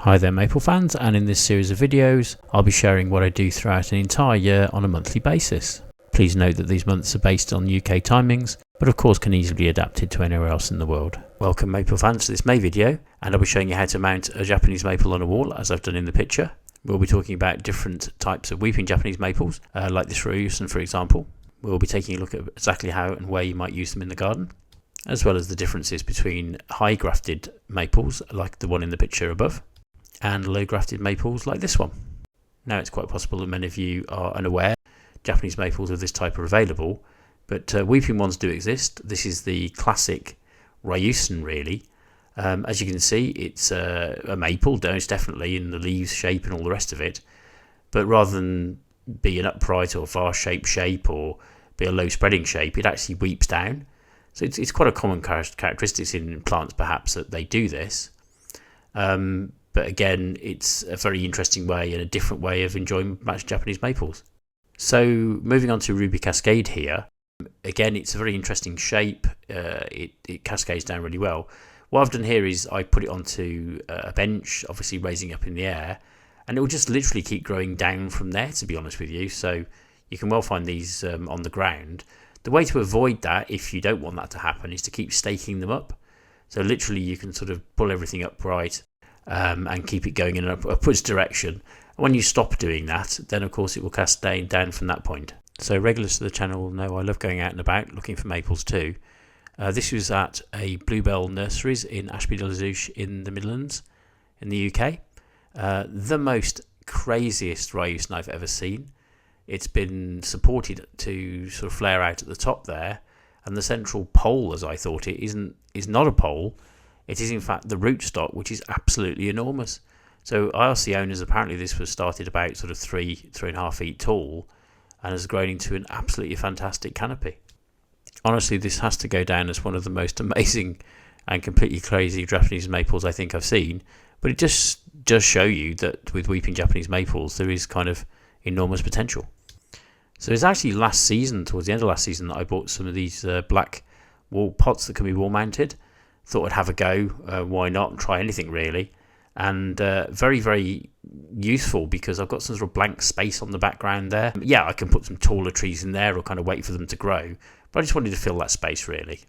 Hi there maple fans, and in this series of videos I'll be sharing what I do throughout an entire year on a monthly basis. Please note that these months are based on UK timings, but of course can easily be adapted to anywhere else in the world. Welcome maple fans to this May video, and I'll be showing you how to mount a Japanese maple on a wall as I've done in the picture. We'll be talking about different types of weeping Japanese maples, like this Ryusen for example. We'll be taking a look at exactly how and where you might use them in the garden, as well as the differences between high grafted maples like the one in the picture above, and low grafted maples like this one. Now it's quite possible that many of you are unaware Japanese maples of this type are available, but weeping ones do exist. This is the classic Ryusen really. As you can see, it's a maple, it's definitely in the leaves shape and all the rest of it, but rather than be an upright or vase-shaped shape or be a low spreading shape, it actually weeps down. So it's quite a common characteristic in plants perhaps that they do this. But again, it's a very interesting way and a different way of enjoying Japanese maples. So moving on to Ruby Cascade here, again it's a very interesting shape. It cascades down really well. What I've done here is I put it onto a bench, obviously raising up in the air, and it will just literally keep growing down from there, to be honest with you. So you can well find these on the ground. The way to avoid that, if you don't want that to happen, is to keep staking them up. So literally you can sort of pull everything upright and keep it going in an upwards direction. And when you stop doing that, then of course it will cascade down from that point. So regulars to the channel will know I love going out and about looking for maples too. This was at a Bluebell Nurseries in Ashby-de-la-Zouch in the Midlands in the UK. The most craziest Ryusen I've ever seen. It's been supported to sort of flare out at the top there, and the central pole, as I thought it, is not a pole. It is in fact the rootstock, which is absolutely enormous. So I asked the owners, apparently this was started about sort of 3.5 feet tall and has grown into an absolutely fantastic canopy. Honestly, this has to go down as one of the most amazing and completely crazy Japanese maples I think I've seen. But it just does show you that with weeping Japanese maples there is kind of enormous potential. So it's actually last season, towards the end of last season, that I bought some of these black wall pots that can be wall mounted. Thought I'd have a go, why not, and try anything really. And very, very useful because I've got some sort of blank space on the background there. Yeah, I can put some taller trees in there or kind of wait for them to grow, but I just wanted to fill that space really.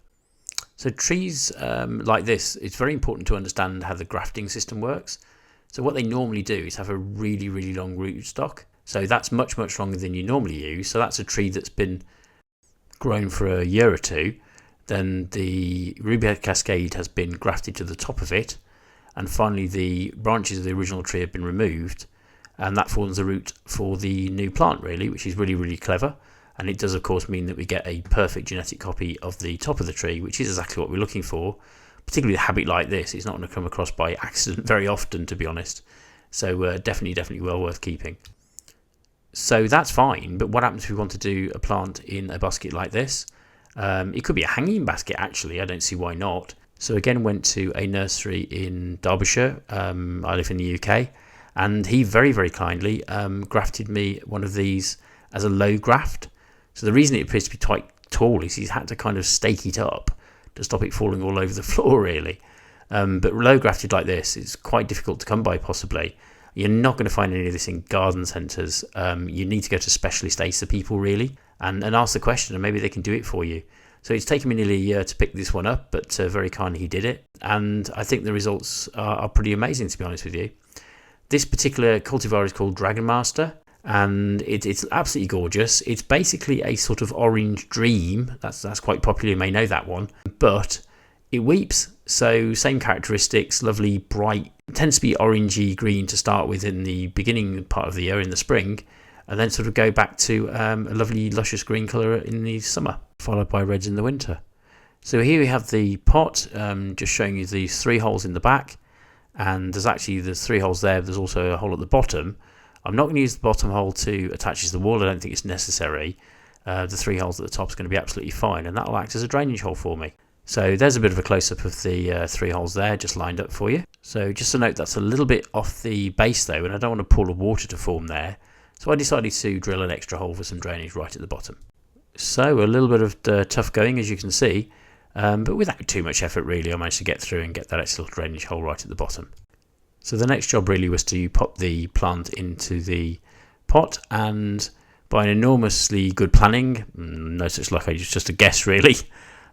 So trees like this, it's very important to understand how the grafting system works. So what they normally do is have a really, really long rootstock. So that's much, much longer than you normally use. So that's a tree that's been grown for a year or two. Then the Ruby Cascade has been grafted to the top of it, and finally the branches of the original tree have been removed, and that forms the root for the new plant really, which is really, really clever. And it does of course mean that we get a perfect genetic copy of the top of the tree, which is exactly what we're looking for. Particularly a habit like this, it's not going to come across by accident very often, to be honest. So definitely well worth keeping. So that's fine, but what happens if we want to do a plant in a basket like this? It could be a hanging basket actually, I don't see why not. So again went to a nursery in Derbyshire, I live in the UK, and he very, very kindly grafted me one of these as a low graft. So the reason it appears to be quite tall is he's had to kind of stake it up to stop it falling all over the floor really. But low grafted like this is quite difficult to come by possibly. You're not going to find any of this in garden centres. You need to go to specialist Acer people really and ask the question, and maybe they can do it for you. So it's taken me nearly a year to pick this one up, but very kindly he did it, and I think the results are pretty amazing, to be honest with you. This particular cultivar is called Dragon Master, and it's absolutely gorgeous. It's basically a sort of orange dream. That's quite popular, you may know that one, but it weeps. So same characteristics, lovely bright, tends to be orangey green to start with in the beginning part of the year in the spring, and then sort of go back to a lovely luscious green colour in the summer, followed by reds in the winter. So here we have the pot, just showing you these 3 holes in the back, and there's 3 holes there. There's also a hole at the bottom. I'm not going to use the bottom hole to attach to the wall, I don't think it's necessary. The 3 holes at the top is going to be absolutely fine, and that will act as a drainage hole for me. So there's a bit of a close-up of the 3 holes there, just lined up for you. So just a note, that's a little bit off the base though, and I don't want a pool of water to form there. So I decided to drill an extra hole for some drainage right at the bottom. So a little bit of tough going, as you can see, but without too much effort really, I managed to get through and get that extra little drainage hole right at the bottom. So the next job really was to pop the plant into the pot, and by an enormously good planning, no such luck, it's just a guess really,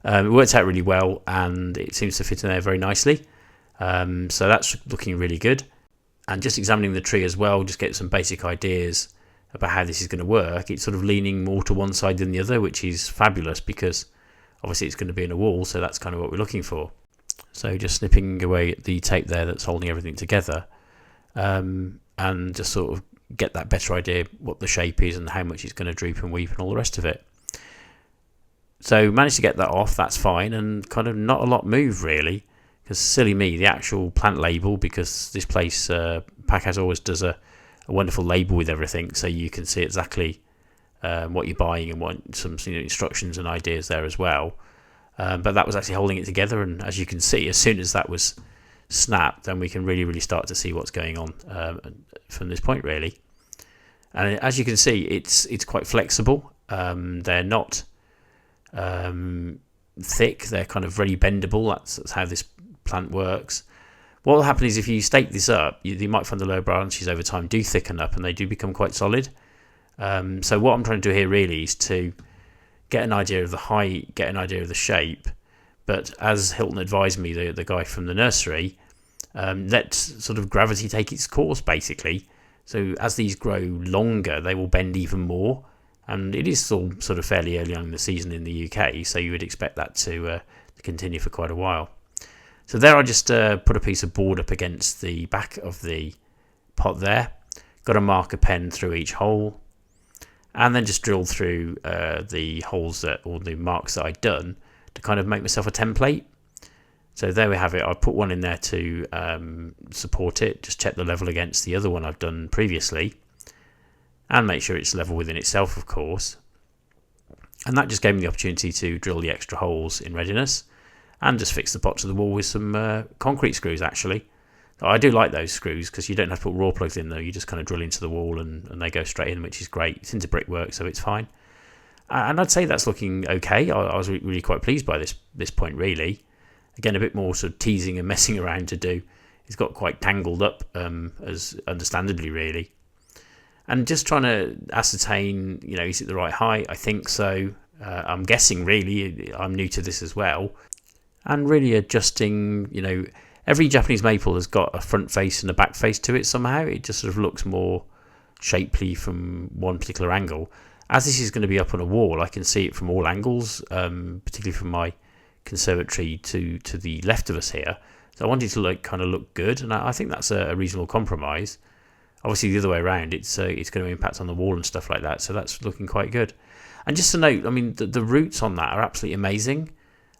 it worked out really well and it seems to fit in there very nicely. So that's looking really good. And just examining the tree as well, just get some basic ideas about how this is going to work. It's sort of leaning more to one side than the other, which is fabulous because obviously it's going to be in a wall, so that's kind of what we're looking for. So just snipping away at the tape there that's holding everything together, and just sort of get that better idea what the shape is and how much it's going to droop and weep and all the rest of it. So managed to get that off, that's fine, and kind of not a lot moved really, because silly me, the actual plant label, because this place, Packhouse always does a wonderful label with everything, so you can see exactly what you're buying and what some instructions and ideas there as well. But that was actually holding it together, and as you can see, as soon as that was snapped, then we can really start to see what's going on from this point really. And as you can see, it's quite flexible. They're not thick, they're kind of very bendable. That's how this plant works. What will happen is if you stake this up, you might find the lower branches over time do thicken up and they do become quite solid. So what I'm trying to do here really is to get an idea of the height, get an idea of the shape, but as Hilton advised me, the guy from the nursery, let sort of gravity take its course basically. So as these grow longer, they will bend even more, and it is still sort of fairly early on in the season in the UK, so you would expect that to continue for quite a while. So there I just put a piece of board up against the back of the pot there, got a marker pen through each hole, and then just drilled through the holes or the marks that I'd done to kind of make myself a template. So there we have it. I put one in there to support it, just check the level against the other one I've done previously, and make sure it's level within itself, of course. And that just gave me the opportunity to drill the extra holes in readiness and just fix the pot to the wall with some concrete screws actually. I do like those screws because you don't have to put raw plugs in though, you just kind of drill into the wall and they go straight in, which is great. It's into brickwork, so it's fine. And I'd say that's looking okay. I was really quite pleased by this point really. Again, a bit more sort of teasing and messing around to do. It's got quite tangled up, as understandably really. And just trying to ascertain, is it the right height? I think so. I'm guessing really. I'm new to this as well. And really adjusting, every Japanese maple has got a front face and a back face to it somehow. It just sort of looks more shapely from one particular angle. As this is going to be up on a wall, I can see it from all angles, particularly from my conservatory to the left of us here. So I wanted to kind of look good, and I think that's a reasonable compromise. Obviously the other way around, it's going to impact on the wall and stuff like that, so that's looking quite good. And just to note, the roots on that are absolutely amazing.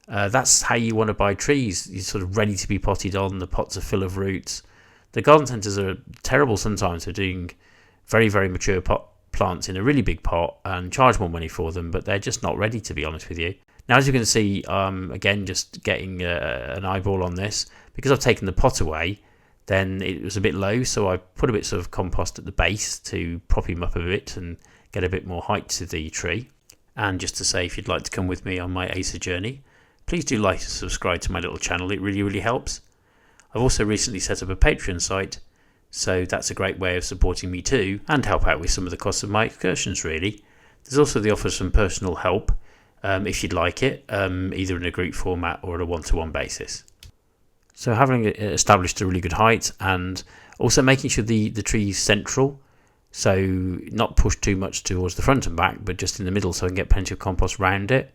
That's how you want to buy trees. You're sort of ready to be potted on. The pots are full of roots. The garden centres are terrible sometimes for doing very, very mature plants in a really big pot and charge more money for them, but they're just not ready, to be honest with you. Now, as you can see, again, just getting an eyeball on this, because I've taken the pot away, then it was a bit low, so I put a bit of compost at the base to prop him up a bit and get a bit more height to the tree. And just to say, if you'd like to come with me on my Acer journey, please do like and subscribe to my little channel. It really helps. I've also recently set up a Patreon site, so that's a great way of supporting me too, and help out with some of the costs of my excursions really. There's also the offer of some personal help, if you'd like it, either in a group format or at a one-to-one basis. So having established a really good height, and also making sure the tree is central, so not pushed too much towards the front and back, but just in the middle so I can get plenty of compost around it.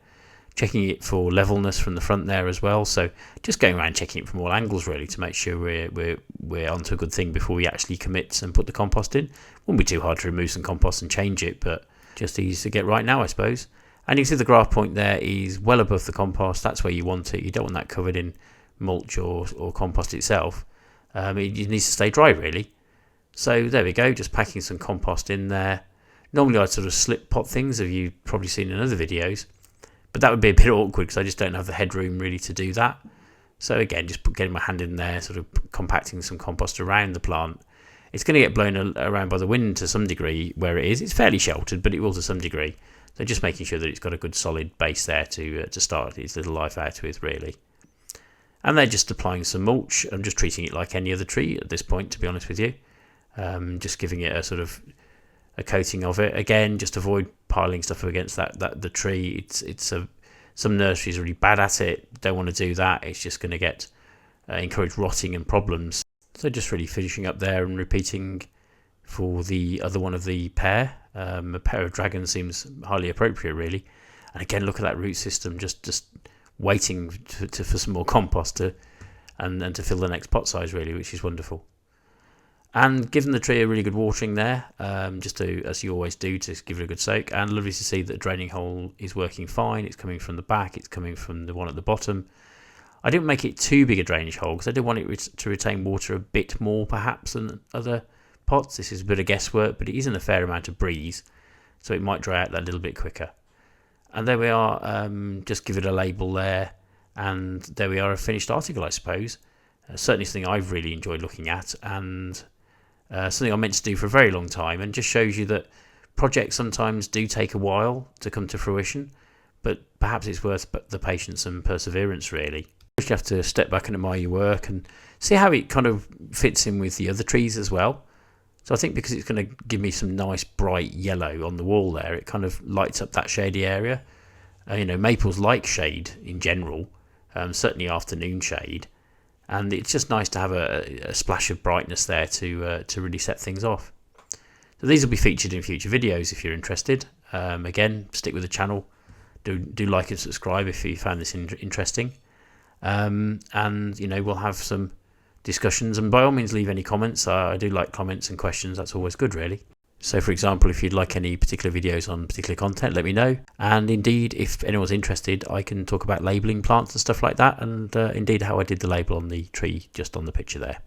Checking it for levelness from the front there as well, so just going around checking it from all angles really to make sure we're onto a good thing before we actually commit and put the compost in. Wouldn't be too hard to remove some compost and change it, but just easy to get right now, I suppose. And you can see the graft point there is well above the compost. That's where you want it. You don't want that covered in mulch or compost itself. It needs to stay dry really. So there we go, just packing some compost in there. Normally I'd sort of slip pot things, as you've probably seen in other videos, but that would be a bit awkward because I just don't have the headroom really to do that. So again, just getting my hand in there, sort of compacting some compost around the plant. It's going to get blown around by the wind to some degree where it is. It's fairly sheltered, but it will to some degree. So just making sure that it's got a good solid base there to start its little life out with really. And they're just applying some mulch. I'm just treating it like any other tree at this point, to be honest with you. Just giving it a sort of a coating of it. Again, just avoid piling stuff against the tree. Some nurseries are really bad at it. Don't want to do that. It's just going to get encourage rotting and problems. So just really finishing up there and repeating for the other one of the pair. A pair of dragons seems highly appropriate, really. And again, look at that root system, just waiting for some more compost and to fill the next pot size, really, which is wonderful. And giving the tree a really good watering there, just to, as you always do, to give it a good soak. And lovely to see that the draining hole is working fine. It's coming from the back, it's coming from the one at the bottom. I didn't make it too big a drainage hole because I did want it to retain water a bit more perhaps than other pots. This is a bit of guesswork, but it is in a fair amount of breeze, so it might dry out that little bit quicker. And there we are, just give it a label there, and there we are, a finished article, I suppose. Certainly something I've really enjoyed looking at, and something I meant to do for a very long time, and just shows you that projects sometimes do take a while to come to fruition, but perhaps it's worth the patience and perseverance, really. You have to step back and admire your work and see how it kind of fits in with the other trees as well. So I think because it's going to give me some nice bright yellow on the wall there, it kind of lights up that shady area. Maples like shade in general, certainly afternoon shade, and it's just nice to have a splash of brightness there to really set things off. So these will be featured in future videos if you're interested. Again, stick with the channel. Do like and subscribe if you found this interesting. And we'll have some discussions, and by all means leave any comments. I do like comments and questions. That's always good, really. So for example, if you'd like any particular videos on particular content, let me know. And indeed, if anyone's interested, I can talk about labelling plants and stuff like that, and indeed how I did the label on the tree just on the picture there.